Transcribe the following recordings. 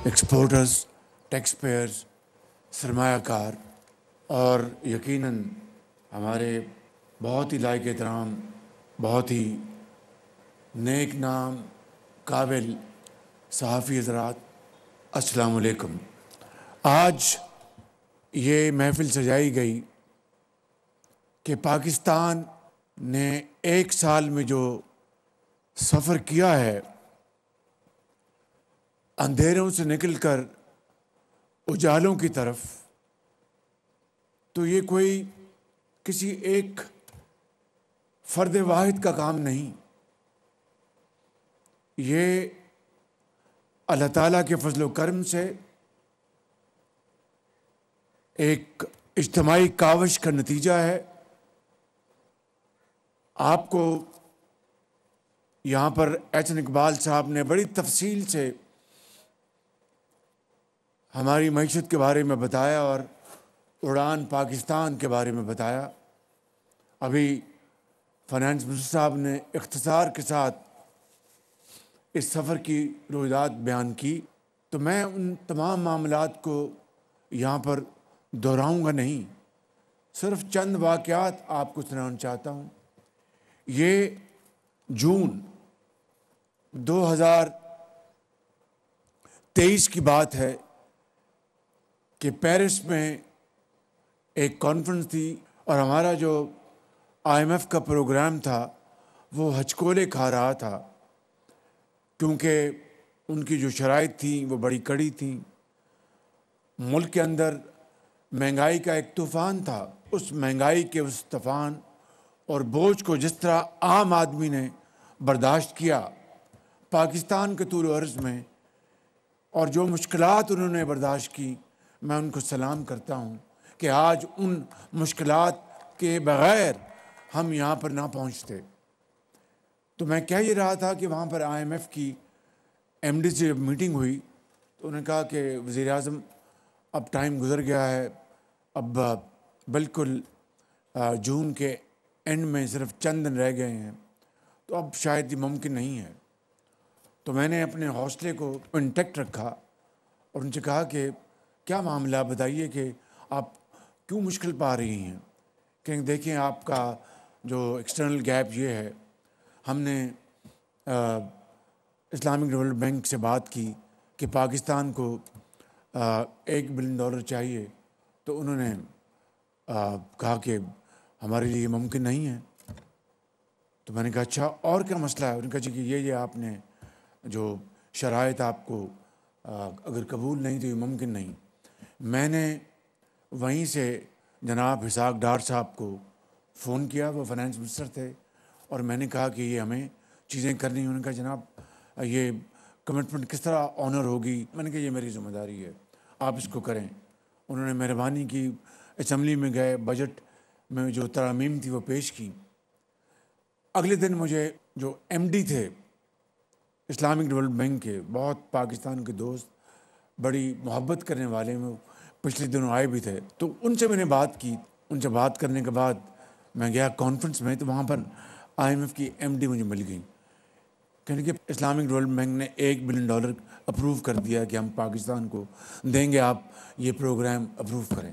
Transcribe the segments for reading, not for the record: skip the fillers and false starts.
Exporters, tax pairs, سرمایہ کار اور یقیناً ہمارے بہت ہی لائق احترام، بہت ہی نیک نام قابل صحافی حضرات، السلام علیکم۔ آج یہ محفل سجائی گئی کہ پاکستان نے ایک سال میں جو سفر کیا ہے، اندھیروں سے نکل کر اجالوں کی طرف، تو یہ کوئی کسی ایک فرد واحد کا کام نہیں، یہ اللہ تعالیٰ کے فضل و کرم سے ایک اجتماعی کاوش کا نتیجہ ہے۔ آپ کو یہاں پر احسن اقبال صاحب نے بڑی تفصیل سے ہماری معیشت کے بارے میں بتایا اور اڑان پاکستان کے بارے میں بتایا۔ ابھی فائنانس منسٹر صاحب نے اختصار کے ساتھ اس سفر کی رویداد بیان کی، تو میں ان تمام معاملات کو یہاں پر دہراؤں گا نہیں، صرف چند واقعات آپ کو سنانا چاہتا ہوں۔ یہ جون 2023 کی بات ہے کہ پیرس میں ایک کانفرنس تھی اور ہمارا جو IMF کا پروگرام تھا وہ ہچکولے کھا رہا تھا، کیونکہ ان کی جو شرائط تھیں وہ بڑی کڑی تھیں۔ ملک کے اندر مہنگائی کا ایک طوفان تھا، اس مہنگائی کے اس طوفان اور بوجھ کو جس طرح عام آدمی نے برداشت کیا پاکستان کے طول و عرض میں، اور جو مشکلات انہوں نے برداشت کی، میں ان کو سلام کرتا ہوں کہ آج ان مشکلات کے بغیر ہم یہاں پر نہ پہنچتے۔ تو میں کہہ یہ رہا تھا کہ وہاں پر IMF کی MD سے میٹنگ ہوئی تو انہوں نے کہا کہ وزیر اعظم اب ٹائم گزر گیا ہے، اب بالکل جون کے اینڈ میں صرف چند دن رہ گئے ہیں، تو اب شاید یہ ممکن نہیں ہے۔ تو میں نے اپنے حوصلے کو انٹیکٹ رکھا اور ان سے کہا کہ کیا معاملہ بتائیے کہ آپ کیوں مشکل پا رہی ہیں؟ کہ دیکھیں آپ کا جو ایکسٹرنل گیپ یہ ہے، ہم نے اسلامک ڈیولپمنٹ بینک سے بات کی کہ پاکستان کو $1 بلین چاہیے، تو انہوں نے کہا کہ ہمارے لیے ممکن نہیں ہے۔ تو میں نے کہا اچھا اور کیا مسئلہ ہے؟ انہوں نے کہا جی کہ یہ آپ نے جو شرائط آپ کو اگر قبول نہیں تو یہ ممکن نہیں۔ میں نے وہیں سے جناب اسحاق ڈار صاحب کو فون کیا، وہ فائنانس منسٹر تھے، اور میں نے کہا کہ یہ ہمیں چیزیں کرنی ہیں۔ انہوں نے کہا جناب یہ کمٹمنٹ کس طرح آنر ہوگی؟ میں نے کہا یہ میری ذمہ داری ہے، آپ اس کو کریں۔ انہوں نے مہربانی کی، اسمبلی میں گئے، بجٹ میں جو ترامیم تھی وہ پیش کی۔ اگلے دن مجھے جو MD تھے اسلامک ڈیولپمنٹ بینک کے، بہت پاکستان کے دوست، بڑی محبت کرنے والے، میں پچھلے دنوں آئے بھی تھے، تو ان سے میں نے بات کی۔ ان سے بات کرنے کے بعد میں گیا کانفرنس میں، تو وہاں پر IMF کی MD مجھے مل گئی، کہنے کہ اسلامک ڈیولپمنٹ بینک نے $1 بلین اپروو کر دیا کہ ہم پاکستان کو دیں گے، آپ یہ پروگرام اپروو کریں۔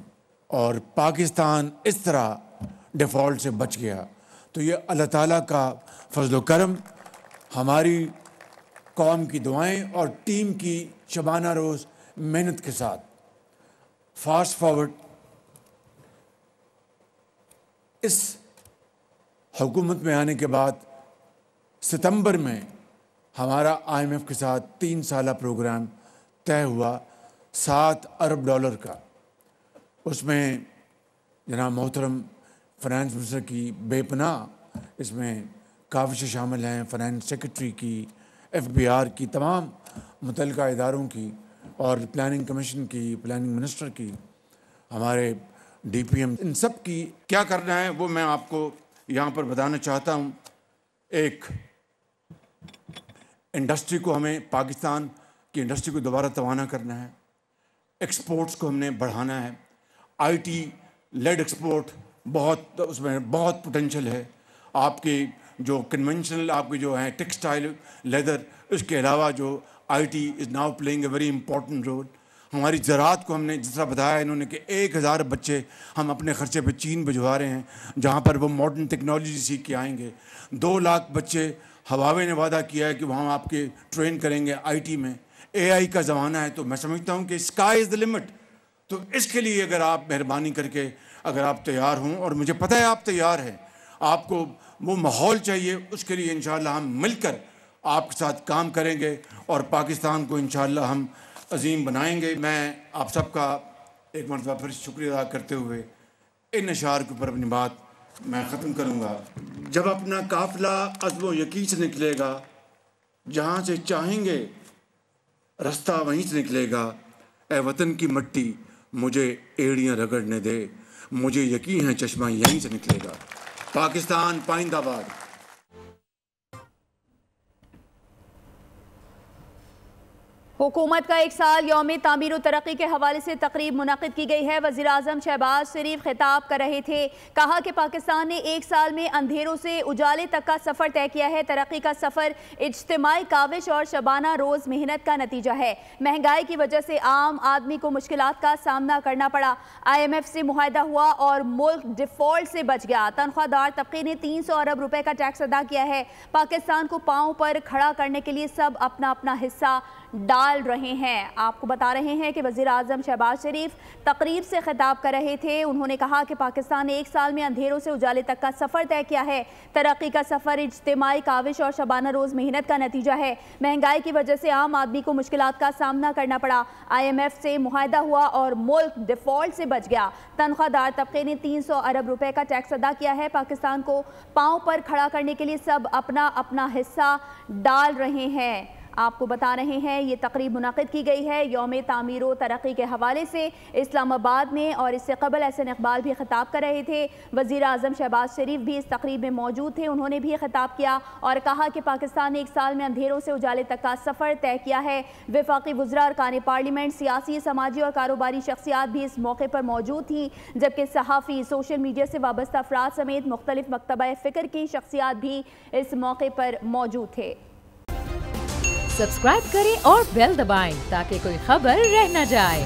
اور پاکستان اس طرح ڈیفالٹ سے بچ گیا۔ تو یہ اللہ تعالیٰ کا فضل و کرم، ہماری قوم کی دعائیں اور ٹیم کی شبانہ روز محنت کے ساتھ۔ فاسٹ فارورڈ، اس حکومت میں آنے کے بعد ستمبر میں ہمارا IMF کے ساتھ 3 سالہ پروگرام طے ہوا $7 ارب کا۔ اس میں جناب محترم فائنانس منسٹر کی بے پناہ اس میں کاوشیں شامل ہیں، فائنانس سیکرٹری کی، FBR کی، تمام متعلقہ اداروں کی، اور پلاننگ کمیشن کی، پلاننگ منسٹر کی، ہمارے DPM، ان سب کی کیا کرنا ہے وہ میں آپ کو یہاں پر بتانا چاہتا ہوں۔ ایک انڈسٹری کو، ہمیں پاکستان کی انڈسٹری کو دوبارہ توانا کرنا ہے، ایکسپورٹس کو ہم نے بڑھانا ہے، IT لیڈ ایکسپورٹ، بہت اس میں بہت پوٹینشل ہے۔ آپ کی جو کنونشنل آپ کے جو ہیں ٹیکسٹائل، لیدر، اس کے علاوہ جو IT is now playing a very important role. ہماری زراعت کو ہم نے جس طرح بتایا انہوں نے کہ 1000 بچے ہم اپنے خرچے پہ چین بھجوا رہے ہیں جہاں پر وہ ماڈرن ٹیکنالوجی سیکھ کے آئیں گے. 2 لاکھ بچے ہواوے نے وعدہ کیا ہے کہ وہاں آپ کے ٹرین کریں گے IT میں. AI کا زمانہ ہے تو میں سمجھتا ہوں کہ اسکائی از دا لمٹ. تو اس کے لیے اگر آپ مہربانی کر کے اگر آپ تیار ہوں اور مجھے پتہ ہے آپ تیار ہیں, آپ کو وہ ماحول چاہیے, اس کے لیے انشاءاللہ ہم مل کر آپ کے ساتھ کام کریں گے اور پاکستان کو انشاءاللہ ہم عظیم بنائیں گے. میں آپ سب کا ایک مرتبہ پھر شکریہ ادا کرتے ہوئے ان اشعار کے اوپر اپنی بات میں ختم کروں گا. جب اپنا قافلہ عزم و یقین سے نکلے گا, جہاں سے چاہیں گے رستہ وہیں سے نکلے گا. اے وطن کی مٹی مجھے ایڑیاں رگڑنے دے, مجھے یقین ہے چشمہ یہیں سے نکلے گا. پاکستان پائندہ باد. حکومت کا 1 سال یوم تعمیر و ترقی کے حوالے سے تقریب منعقد کی گئی ہے. وزیراعظم شہباز شریف خطاب کر رہے تھے. کہا کہ پاکستان نے 1 سال میں اندھیروں سے اجالے تک کا سفر طے کیا ہے. ترقی کا سفر اجتماعی کاوش اور شبانہ روز محنت کا نتیجہ ہے. مہنگائی کی وجہ سے عام آدمی کو مشکلات کا سامنا کرنا پڑا. IMF سے معاہدہ ہوا اور ملک ڈیفالٹ سے بچ گیا. تنخواہ دار طبقے نے 300 ارب روپے کا ٹیکس ادا کیا ہے. پاکستان کو پاؤں پر کھڑا کرنے کے لیے سب اپنا اپنا حصہ ڈال رہے ہیں. آپ کو بتا رہے ہیں کہ وزیراعظم شہباز شریف تقریب سے خطاب کر رہے تھے. انہوں نے کہا کہ پاکستان نے 1 سال میں اندھیروں سے اجالے تک کا سفر طے کیا ہے. ترقی کا سفر اجتماعی کاوش اور شبانہ روز محنت کا نتیجہ ہے. مہنگائی کی وجہ سے عام آدمی کو مشکلات کا سامنا کرنا پڑا. IMF سے معاہدہ ہوا اور ملک ڈیفالٹ سے بچ گیا. تنخواہ دار طبقے نے 300 ارب روپے کا ٹیکس ادا کیا ہے. پاکستان کو پاؤں پر کھڑا کرنے کے لیے سب اپنا اپنا حصہ ڈال رہے ہیں. آپ کو بتا رہے ہیں یہ تقریب منعقد کی گئی ہے یوم تعمیر و ترقی کے حوالے سے اسلام آباد میں, اور اس سے قبل احسن اقبال بھی خطاب کر رہے تھے. وزیر اعظم شہباز شریف بھی اس تقریب میں موجود تھے. انہوں نے بھی خطاب کیا اور کہا کہ پاکستان نے 1 سال میں اندھیروں سے اجالے تک کا سفر طے کیا ہے. وفاقی وزراء, ارکان پارلیمنٹ, سیاسی, سماجی اور کاروباری شخصیات بھی اس موقع پر موجود تھیں, جبکہ صحافی, سوشل میڈیا سے وابستہ افراد سمیت مختلف مکتبہ فکر کی شخصیات بھی اس موقع پر موجود تھے. سبسکرائب کریں اور بیل دبائیں تاکہ کوئی خبر رہ نہ جائے.